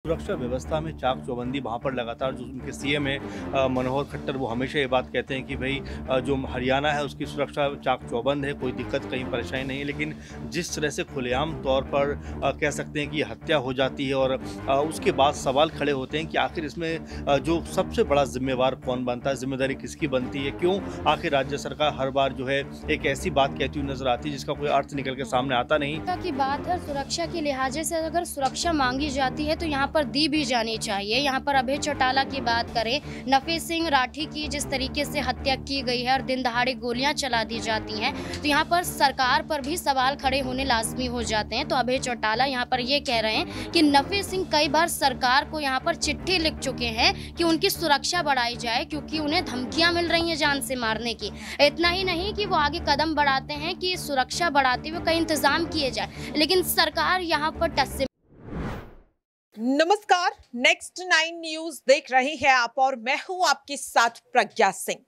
सुरक्षा व्यवस्था में चाक चौबंदी वहाँ पर लगातार जो उनके सीएम हैं मनोहर खट्टर, वो हमेशा ये बात कहते हैं कि भाई जो हरियाणा है उसकी सुरक्षा चाक चौबंद है, कोई दिक्कत कहीं परेशानी नहीं है। लेकिन जिस तरह से खुलेआम तौर पर कह सकते हैं कि हत्या हो जाती है और उसके बाद सवाल खड़े होते हैं कि आखिर इसमें जो सबसे बड़ा जिम्मेवार कौन बनता है, जिम्मेदारी किसकी बनती है, क्यों आखिर राज्य सरकार हर बार जो है एक ऐसी बात कहती हुई नजर आती है जिसका कोई अर्थ निकल के सामने आता नहीं। की बात है, सुरक्षा के लिहाजे से अगर सुरक्षा मांगी जाती है तो यहाँ पर दी भी जानी चाहिए। यहाँ पर अभय चौटाला की बात करें, नफीस सिंह राठी की जिस तरीके से हत्या की गई है और दिन दहाड़े गोलियां चला दी जाती हैं, तो यहाँ पर सरकार पर भी सवाल खड़े होने लाजमी हो जाते हैं। तो अभय चौटाला यहाँ पर ये कह रहे हैं कि नफीस सिंह कई बार सरकार को यहाँ पर चिट्ठी लिख चुके हैं कि उनकी सुरक्षा बढ़ाई जाए, क्योंकि उन्हें धमकियां मिल रही हैं जान से मारने की। इतना ही नहीं कि वो आगे कदम बढ़ाते हैं कि सुरक्षा बढ़ाते हुए कई इंतजाम किए जाए, लेकिन सरकार यहाँ पर टस से। नमस्कार, नेक्स्ट 9 न्यूज देख रहे हैं आप और मैं हूं आपके साथ प्रज्ञा सिंह।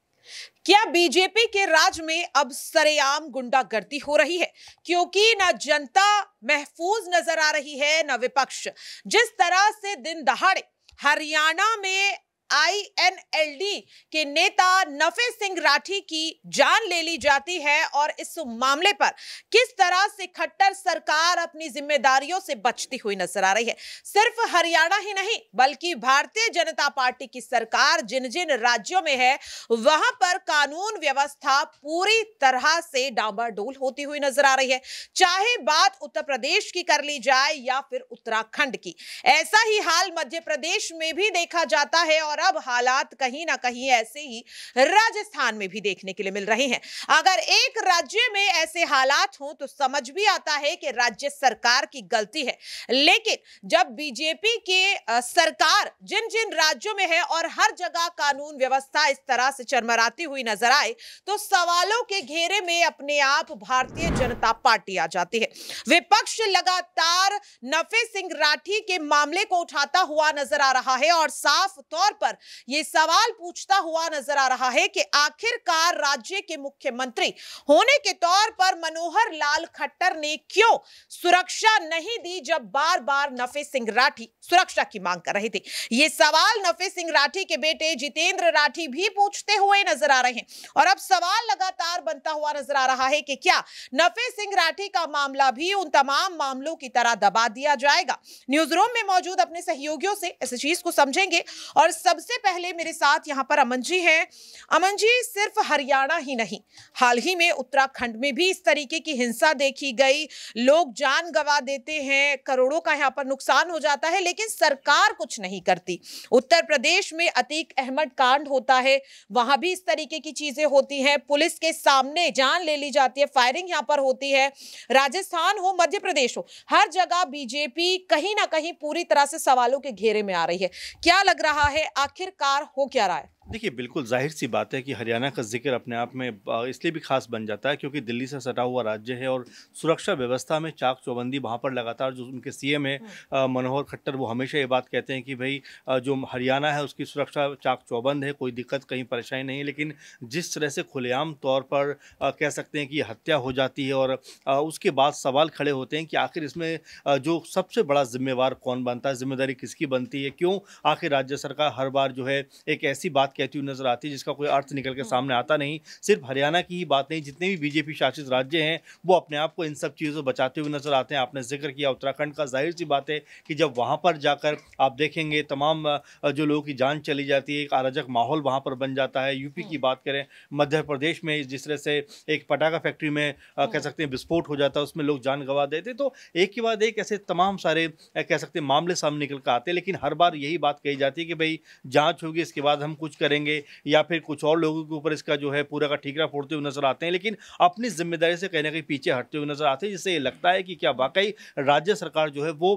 क्या बीजेपी के राज में अब सरेआम गुंडागर्दी हो रही है? क्योंकि न जनता महफूज नजर आ रही है न विपक्ष। जिस तरह से दिन दहाड़े हरियाणा में आईएनएलडी के नेता नफीस सिंह राठी की जान ले ली जाती है और इस मामले पर किस तरह से खट्टर सरकार अपनी जिम्मेदारियों से बचती हुई नजर आ रही है। सिर्फ हरियाणा ही नहीं बल्कि भारतीय जनता पार्टी की सरकार जिन जिन राज्यों में है वहां पर कानून व्यवस्था पूरी तरह से डामाडोल होती हुई नजर आ रही है। चाहे बात उत्तर प्रदेश की कर ली जाए या फिर उत्तराखंड की, ऐसा ही हाल मध्य प्रदेश में भी देखा जाता है और अब हालात कहीं ना कहीं ऐसे ही राजस्थान में भी देखने के लिए मिल रहे हैं। अगर एक राज्य में ऐसे हालात हों तो समझ भी आता है कि राज्य सरकार की गलती है, लेकिन जब बीजेपी के सरकार जिन जिन राज्यों में है और हर जगह कानून व्यवस्था इस तरह से चरमराती हुई नजर आए तो सवालों के घेरे में अपने आप भारतीय जनता पार्टी आ जाती है। विपक्ष लगातार नफीस सिंह राठी के मामले को उठाता हुआ नजर आ रहा है और साफ तौर पर यह सवाल पूछता हुआ नजर आ रहा है कि आखिरकार राज्य के मुख्यमंत्री होने के तौर पर मनोहर लाल खट्टर ने क्यों सुरक्षा नहीं दी जब बार बार नफीस सिंह राठी सुरक्षा की मांग कर रहे थे। यह सवाल नफीस सिंह राठी के बेटे जितेंद्र राठी भी पूछते हुए नजर आ रहे हैं और अब सवाल लगातार बनता हुआ नजर आ रहा है कि क्या नफीस सिंह राठी का मामला भी उन तमाम मामलों की तरह दबा दिया जाएगा। न्यूज रूम में मौजूद अपने सहयोगियों से इस चीज को समझेंगे और सबसे पहले मेरे साथ यहां पर अमन जी हैं। अमन जी, सिर्फ हरियाणा ही नहीं, हाल ही में उत्तराखंड में भी इस तरीके की हिंसा देखी गई, लोग जान गंवा देते हैं, करोड़ों का यहां पर नुकसान हो जाता है, लेकिन सरकार कुछ नहीं करती। उत्तर प्रदेश में अतीक अहमद कांड होता है, वहां भी इस तरीके की चीजें होती हैं, पुलिस के सामने जान ले ली जाती है, फायरिंग यहां पर होती है। राजस्थान हो, मध्य प्रदेश हो, हर जगह बीजेपी कहीं ना कहीं पूरी तरह से सवालों के घेरे में आ रही है। क्या लग रहा है, आखिरकार हो क्या रहा है? देखिए, बिल्कुल ज़ाहिर सी बात है कि हरियाणा का ज़िक्र अपने आप में इसलिए भी ख़ास बन जाता है क्योंकि दिल्ली से सटा हुआ राज्य है और सुरक्षा व्यवस्था में चाक चौबंदी वहाँ पर लगातार जो उनके सीएम हैं मनोहर खट्टर, वो हमेशा ये बात कहते हैं कि भाई जो हरियाणा है उसकी सुरक्षा चाक चौबंद है, कोई दिक्कत कहीं परेशानी नहीं है। लेकिन जिस तरह से खुलेआम तौर पर कह सकते हैं कि हत्या हो जाती है और उसके बाद सवाल खड़े होते हैं कि आखिर इसमें जो सबसे बड़ा जिम्मेवार कौन बनता है, जिम्मेदारी किसकी बनती है, क्यों आखिर राज्य सरकार हर बार जो है एक ऐसी बात कहती हुई नजर आती है जिसका कोई अर्थ निकल के सामने आता नहीं। सिर्फ हरियाणा की ही बात नहीं, जितने भी बीजेपी शासित राज्य हैं वो अपने आप को इन सब चीज़ों से बचाते हुए नजर आते हैं। आपने जिक्र किया उत्तराखंड का, जाहिर सी बात है कि जब वहाँ पर जाकर आप देखेंगे तमाम जो लोगों की जान चली जाती है, एक अराजक माहौल वहाँ पर बन जाता है। यूपी की बात करें, मध्य प्रदेश में जिस तरह से एक पटाखा फैक्ट्री में कह सकते हैं विस्फोट हो जाता है, उसमें लोग जान गंवा देते, तो एक के बाद एक ऐसे तमाम सारे कह सकते हैं मामले सामने निकल कर आते हैं। लेकिन हर बार यही बात कही जाती है कि भाई जांच होगी, इसके बाद हम कुछ करेंगे, या फिर कुछ और लोगों के ऊपर इसका जो है पूरा का ठीकरा फोड़ते हुए नजर आते हैं, लेकिन अपनी जिम्मेदारी से कहीं ना कहीं पीछे हटते हुए नजर आते हैं, जिससे ये लगता है कि क्या वाकई राज्य सरकार जो है वो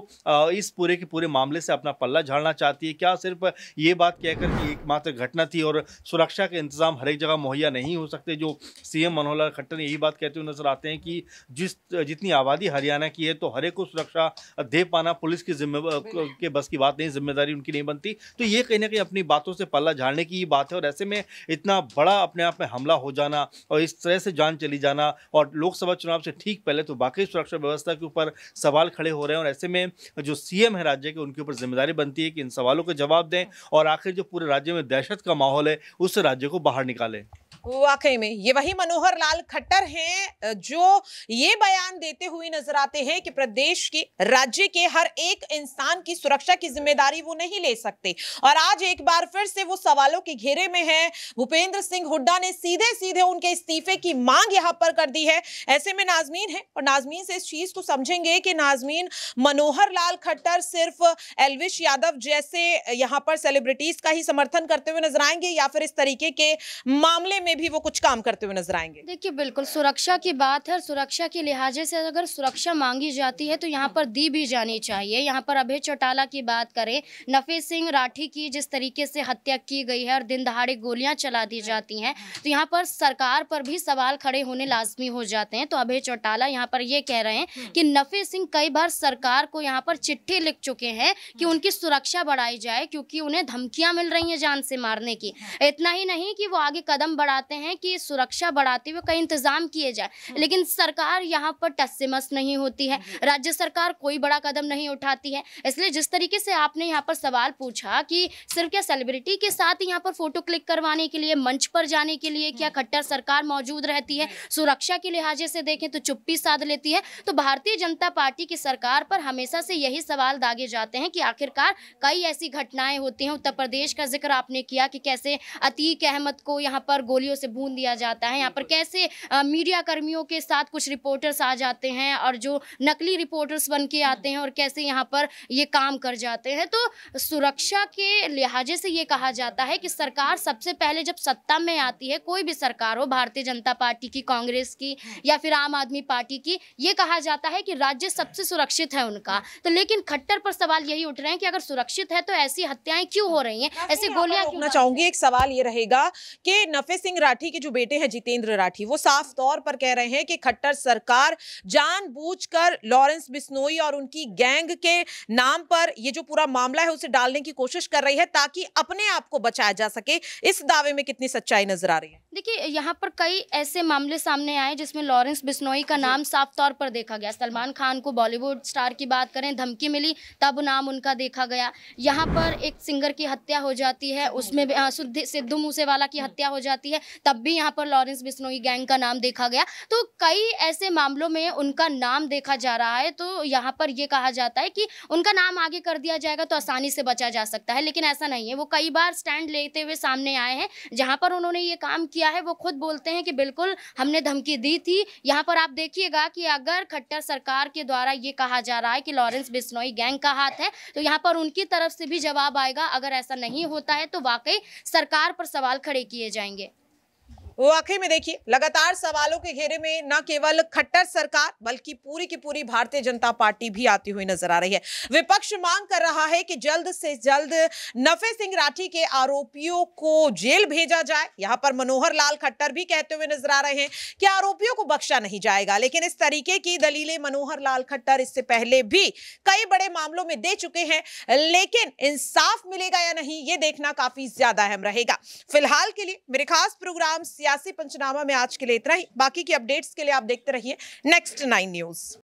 इस पूरे के पूरे मामले से अपना पल्ला झाड़ना चाहती है। क्या सिर्फ ये बात कहकर कि एकमात्र घटना थी और सुरक्षा के इंतजाम हर एक जगह मुहैया नहीं हो सकते। जो सीएम मनोहर लाल खट्टर यही बात कहते हुए नजर आते हैं कि जितनी आबादी हरियाणा की है तो हर एक को सुरक्षा दे पाना पुलिस की के बस की बात नहीं, जिम्मेदारी उनकी नहीं बनती। तो ये कहीं ना कहीं अपनी बातों से पल्ला झाड़ने की की बात है और ऐसे में इतना बड़ा अपने आप में हमला हो जाना और इस तरह से जान चली जाना और लोकसभा चुनाव से ठीक पहले तो वाकई सुरक्षा व्यवस्था के ऊपर सवाल खड़े हो रहे हैं और ऐसे में जो सीएम है राज्य के उनके ऊपर जिम्मेदारी बनती है कि इन सवालों के जवाब दें और आखिर जो पूरे राज्य में दहशत का माहौल है उस राज्य को बाहर निकालें। वाकई में ये वही मनोहर लाल खट्टर हैं जो ये बयान देते हुए नजर आते हैं कि प्रदेश के राज्य के हर एक इंसान की सुरक्षा की जिम्मेदारी वो नहीं ले सकते और आज एक बार फिर से वो सवालों के घेरे में हैं। भूपेंद्र सिंह हुड्डा ने सीधे सीधे उनके इस्तीफे की मांग यहां पर कर दी है। ऐसे में नाजमीन है और नाजमीन से इस चीज को समझेंगे कि नाजमीन मनोहर लाल खट्टर सिर्फ एलविश यादव जैसे यहां पर सेलिब्रिटीज का ही समर्थन करते हुए नजर आएंगे या फिर इस तरीके के मामले में भी वो कुछ काम करते हुए नजर आएंगे? देखिए बिल्कुल सुरक्षा की बात है, सुरक्षा के लिहाजे से अगर सुरक्षा मांगी जाती है तो यहाँ पर दी भी जानी चाहिए। यहाँ पर अभय चौटाला की बात करें, नफीस सिंह राठी की जिस तरीके से हत्या की गई है और दिन दहाड़े गोलियां चला दी जाती हैं तो यहाँ पर सरकार पर भी सवाल खड़े होने लाजमी हो जाते हैं। तो अभय चौटाला यहाँ पर ये कह रहे हैं कि नफीस सिंह कई बार सरकार को यहाँ पर चिट्ठी लिख चुके हैं कि उनकी सुरक्षा बढ़ाई जाए क्योंकि उन्हें धमकियां मिल रही हैं जान से मारने की। इतना ही नहीं कि वो आगे कदम बढ़ाते हैं कि सुरक्षा बढ़ाते हुए कई इंतजाम किए जाए, लेकिन सरकार यहाँ पर टस से मस नहीं होती है, राज्य सरकार कोई बड़ा कदम नहीं उठाती है। इसलिए जिस तरीके से आपने यहाँ पर सवाल पूछा कि सिर्फ क्या सेलिब्रिटी के साथ यहाँ पर फोटो क्लिक करवाने के लिए, मंच पर जाने के लिए क्या खट्टर सरकार मौजूद रहती है, सुरक्षा के लिहाजे से देखें तो चुप्पी साध लेती है। तो भारतीय जनता पार्टी की सरकार पर हमेशा से यही सवाल दागे जाते हैं कि आखिरकार कई ऐसी घटनाएं होती हैं। उत्तर प्रदेश का जिक्र आपने किया कि कैसे अतीक अहमद को यहाँ पर गोलियों से भून दिया जाता है, यहाँ पर कैसे मीडिया कर्मियों के साथ कुछ रिपोर्टर्स आ जाते हैं और जो नकली रिपोर्टर्स बन के आते हैं और कैसे यहाँ पर ये काम कर जाते हैं। तो सुरक्षा के लिहाजे से ये कहा जाता है कि सरकार सबसे पहले जब सत्ता में आती है, कोई भी सरकार हो, भारतीय जनता पार्टी की, कांग्रेस की या फिर आम आदमी पार्टी की, ये कहा जाता है कि राज्य सबसे सुरक्षित है उनका। तो लेकिन खट्टर पर सवाल यही उठ रहे हैं कि अगर सुरक्षित है तो ऐसी हत्याएं क्यों हो रही हैं, ऐसी गोलियां क्यों? चाहूंगी एक सवाल ये रहेगा कि नफीस सिंह राठी के जो बेटे हैं जितेंद्र राठी, वो साफ तौर पर कह रहे हैं कि खट्टर सरकार जानबूझकर लॉरेंस बिश्नोई और उनकी गैंग के नाम पर ये जो पूरा मामला है उसे डालने की कोशिश कर रही है ताकि अपने आप को बचाया जा सके। इस दावे में कितनी सच्चाई नजर आ रही है? देखिए यहाँ पर कई ऐसे मामले सामने आए जिसमें लॉरेंस बिश्नोई का नाम साफ तौर पर देखा गया। सलमान खान को, बॉलीवुड स्टार की बात करें, धमकी मिली तब नाम उनका देखा गया। यहाँ पर एक सिंगर की हत्या हो जाती है, उसमें सिद्धू मूसेवाला की हत्या हो जाती है, तब भी यहाँ पर लॉरेंस बिश्नोई गैंग का नाम देखा गया। तो कई ऐसे मामलों में उनका नाम देखा जा रहा है। तो यहाँ पर यह कहा जाता है कि उनका नाम आगे कर दिया जाएगा तो आसानी से बचा जा सकता है, लेकिन ऐसा नहीं है। वो कई बार स्टैंड लेते हुए सामने आए हैं, जहाँ पर उन्होंने ये काम किया है वो खुद बोलते हैं कि बिल्कुल हमने धमकी दी थी। यहाँ पर आप देखिएगा कि अगर खट्टर सरकार के द्वारा ये कहा जा रहा है कि लॉरेंस बिश्नोई गैंग का हाथ है तो यहाँ पर उनकी तरफ से भी जवाब आएगा। अगर ऐसा नहीं होता है तो वाकई सरकार पर सवाल खड़े किए जाएंगे। वाकई में देखिए लगातार सवालों के घेरे में न केवल खट्टर सरकार बल्कि पूरी की पूरी भारतीय जनता पार्टी भी आती हुई नजर आ रही है। विपक्ष मांग कर रहा है कि जल्द से जल्द नफीस सिंह राठी के आरोपियों को जेल भेजा जाए। यहां पर मनोहर लाल खट्टर भी कहते हुए नजर आ रहे हैं कि आरोपियों को बख्शा नहीं जाएगा, लेकिन इस तरीके की दलीलें मनोहर लाल खट्टर इससे पहले भी कई बड़े मामलों में दे चुके हैं, लेकिन इंसाफ मिलेगा या नहीं ये देखना काफी ज्यादा अहम रहेगा। फिलहाल के लिए मेरे खास प्रोग्राम सियासी पंचनामा में आज के लिए इतना ही। बाकी की अपडेट्स के लिए आप देखते रहिए नेक्स्ट 9 न्यूज।